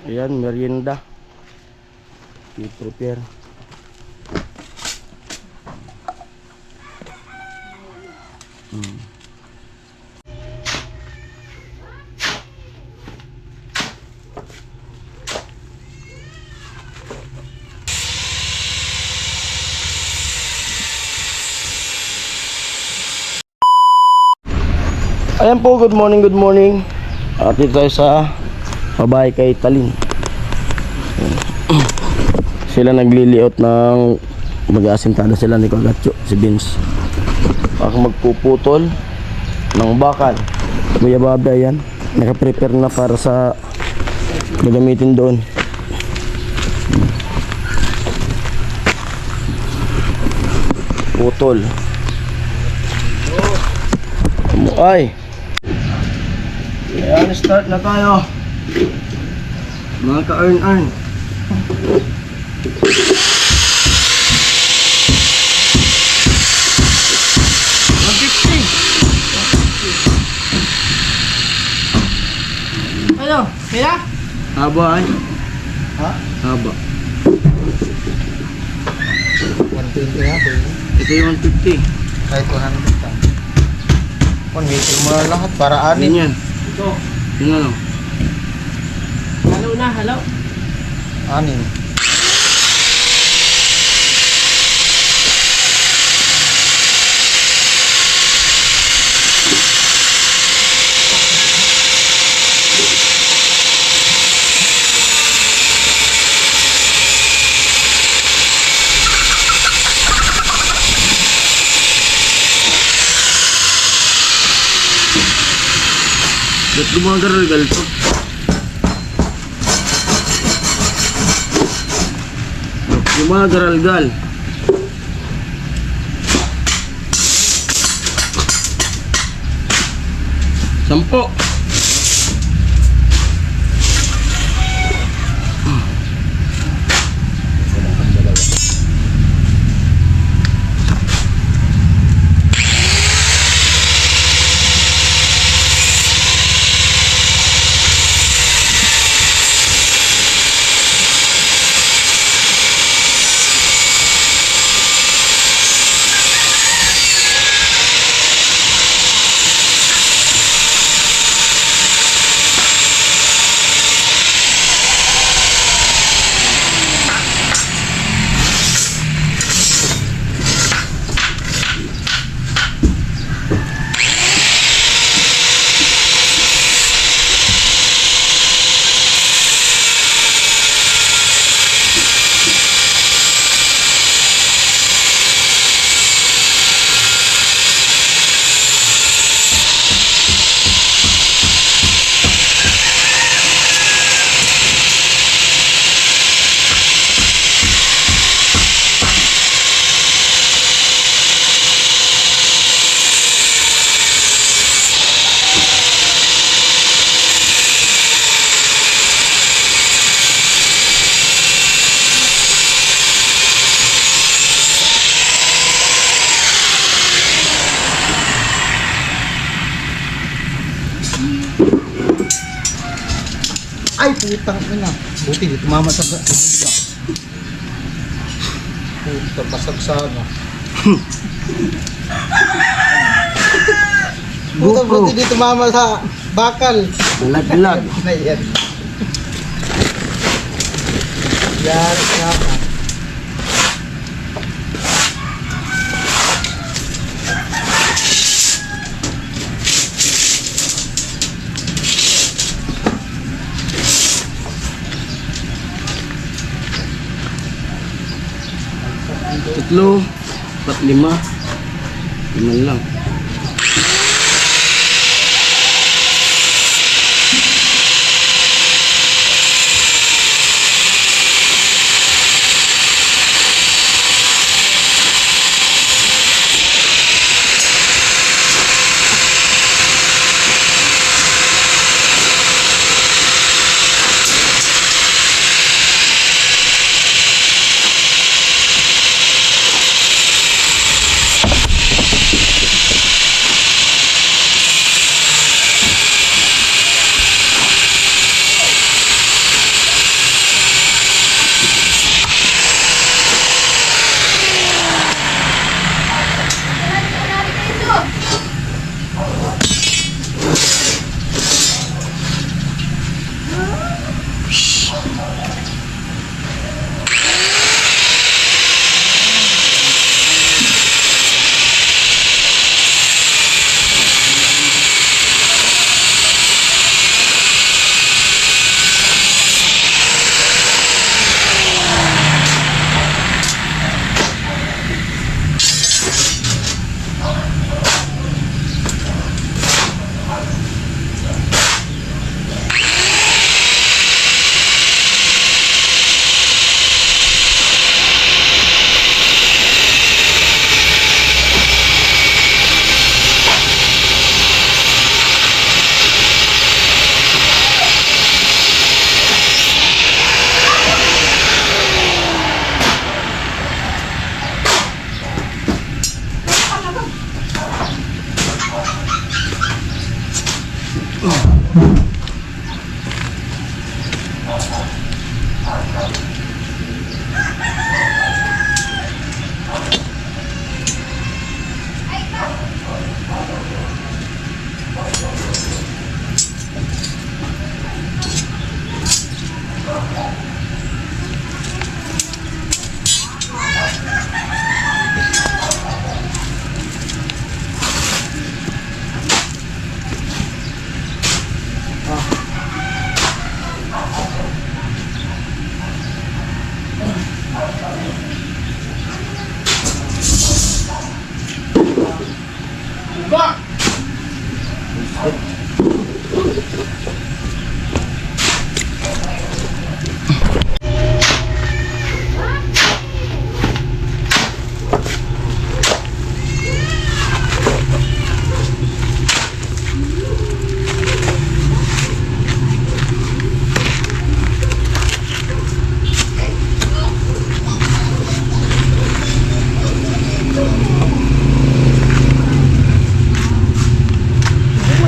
Ayan, merienda. I-prepare. Ayan po, good morning, good morning. At dito tayo sa babae kay Talin. Sila nagliliot ng mag-aasintada sila ni Kagatyo, si Vince. Ako magpuputol ng bakal. Kuya Bobby, ayan, nakaprepare na para sa gagamitin doon. Putol. Ay, ayan, start na tayo mga ka-earn. Ano? Kaya? Haba ay. Ha? Haba. 120 nga po. Ito yung 150. Kahit 100 ka. Meter mo na lahat para anin. Ganyan. Ito. Yun ano. Halo na, halo. Anin. Ba't gumagaral to? Gumagaral-gal. Sampo. Ay, putang ina. Buti di tumama sa block. Puta, basag sa ano. Puta, buti di tumama sa bakal. Lag-lag. Yan. Yan, sana. Tatlo, 4, 5. 5 lang.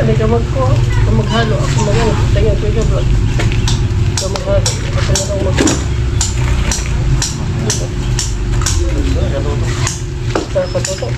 May kamag ko. Maghalo. Ako na lang. Tanya ko yung vlog. Maghalo. Ako na lang mag... Sarap pa toto.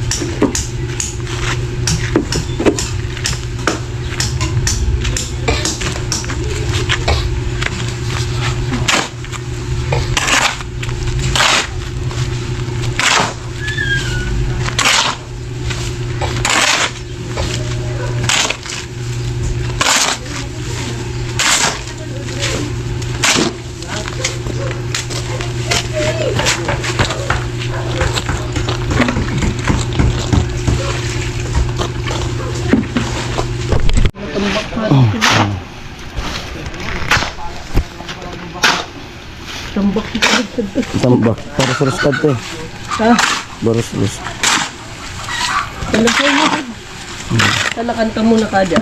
Tambak kita. Tambak. Barus-barus ka to eh. Ha? Barus-barus. Talakay mo. Talakanta muna ka dyan.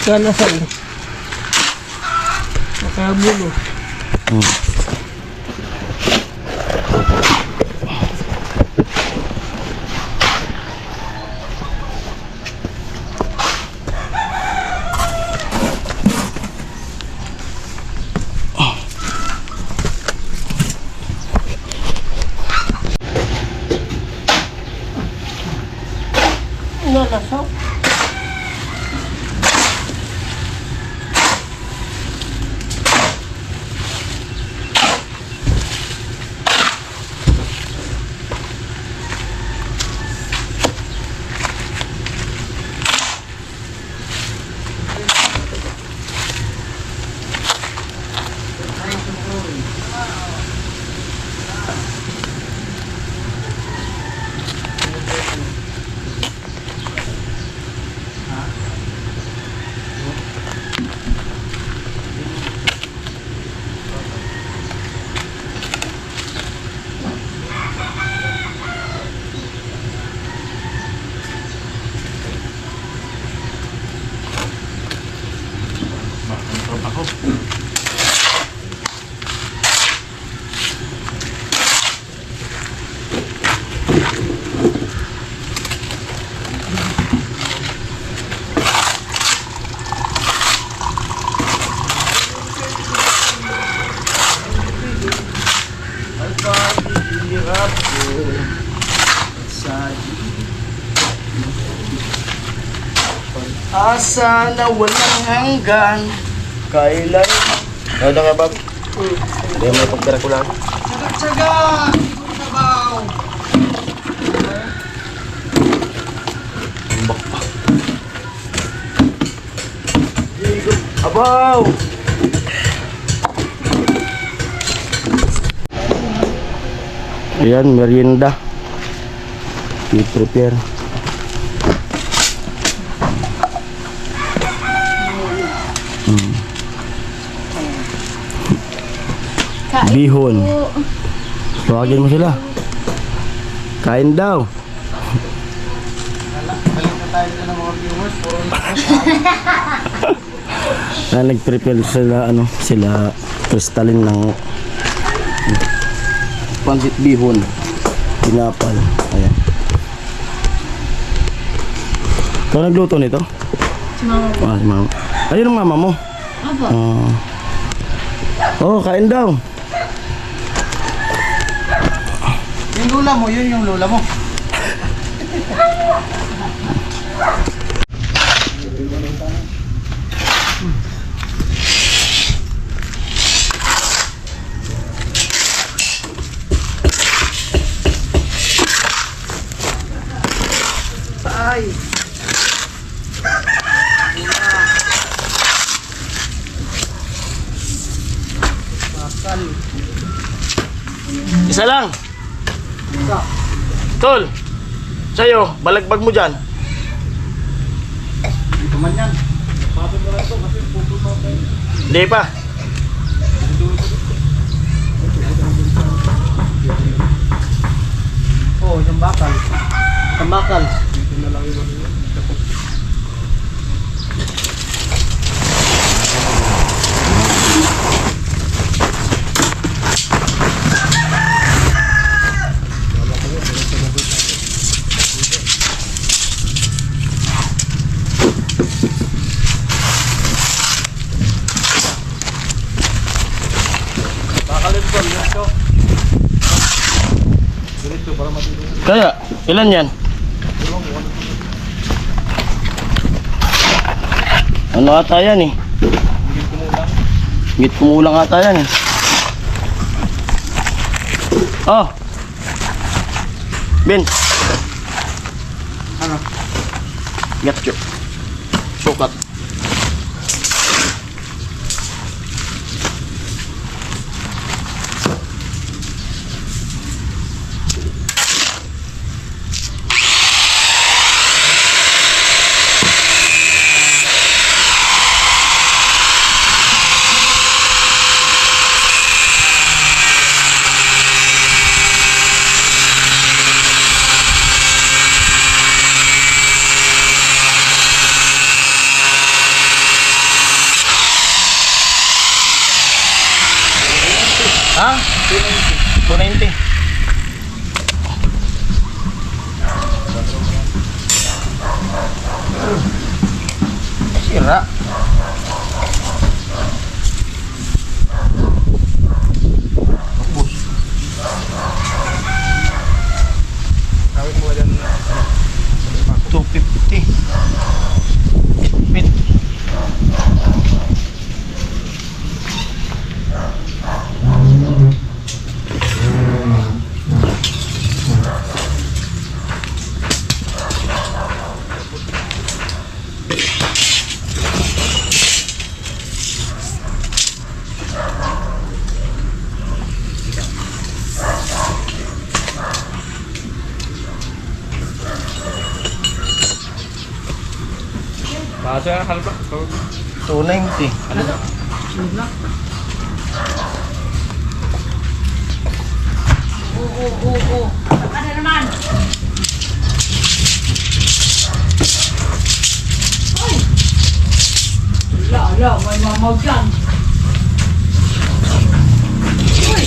Kalasan. Makabulo. Nalasok. Asa na walang hanggan. Kailan? Ano nga, Bob? Hindi mo pagkara ko lang. Tsaga! Ikot na baw! Tumbak pa. Abaw! Ayan, merienda. I-prepare. Bihon. Tawagin mo sila. Kain daw. Balik na tayo ng mga viewers. Puro Nag-prepare sila, sila crystalline ng pansit bihon. Tinapal. Ayan. Ikaw nagluto nito? Si mama po. Ah, si mama. Ayun ang mama mo. Opo. Oh, kain daw. Yung lula mo, yun yung lula mo. Ay! Bakal. Isa lang. Tol. Sa'yo, balagbag mo dyan. Dito man yan. Hindi pa. Oo, yung bakal. Yung bakal. Bakalin ko, dito. Dito para matulog. Kaya, ilan yan? Ano ata yan eh? Higit kumulang ata yan eh. Oh! Ben! Ano? Gatcho. Sukat. Ha? 290. Sira. Tapos. Kawin mo dyan. 250. Bit. Basa yan, halba. 290. Ano naman? Ay! Wala, may mamaw dyan. Uy!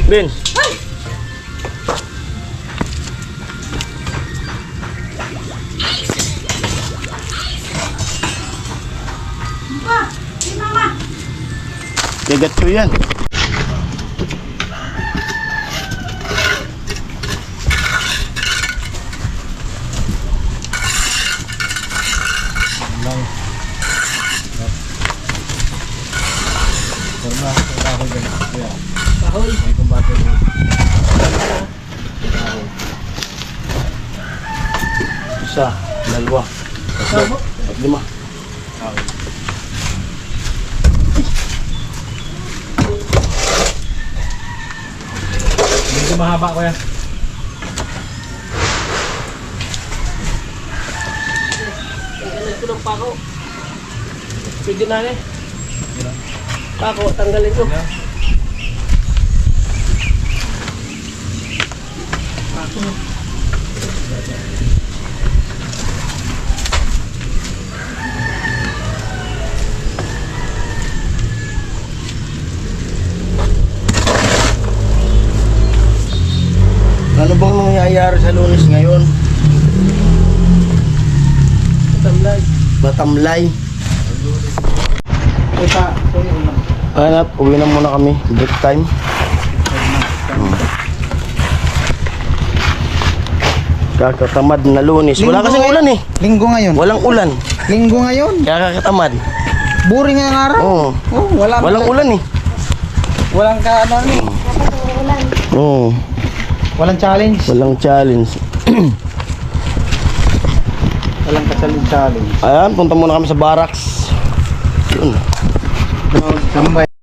Ben. Pa! Si mama! Gatcho yan. Kahoy! Isa, dalawa, tatlo, at lima. medyo mahaba ko yan. Tanggalin ko ng pako. Pwede na eh. Pako, tanggalin ko. Pako. Ano bang nangyayari sa Lunes ngayon? Tamlay. Matamlay. Ay pa, sorry una. Ayan, uwi na muna kami. Break time. Kakatamad na Lunes. Wala kasing ulan eh. Linggo ngayon. Walang ulan. Linggo ngayon. Kaya kakatamad. Boring ang araw. Oo. Oh, Walang ulan eh. Walang ka ano ni. Oo. Walang challenge. Walang challenge. Walang ka-challenge. Ayan, punta muna kami sa barracks. Yun. Tambay.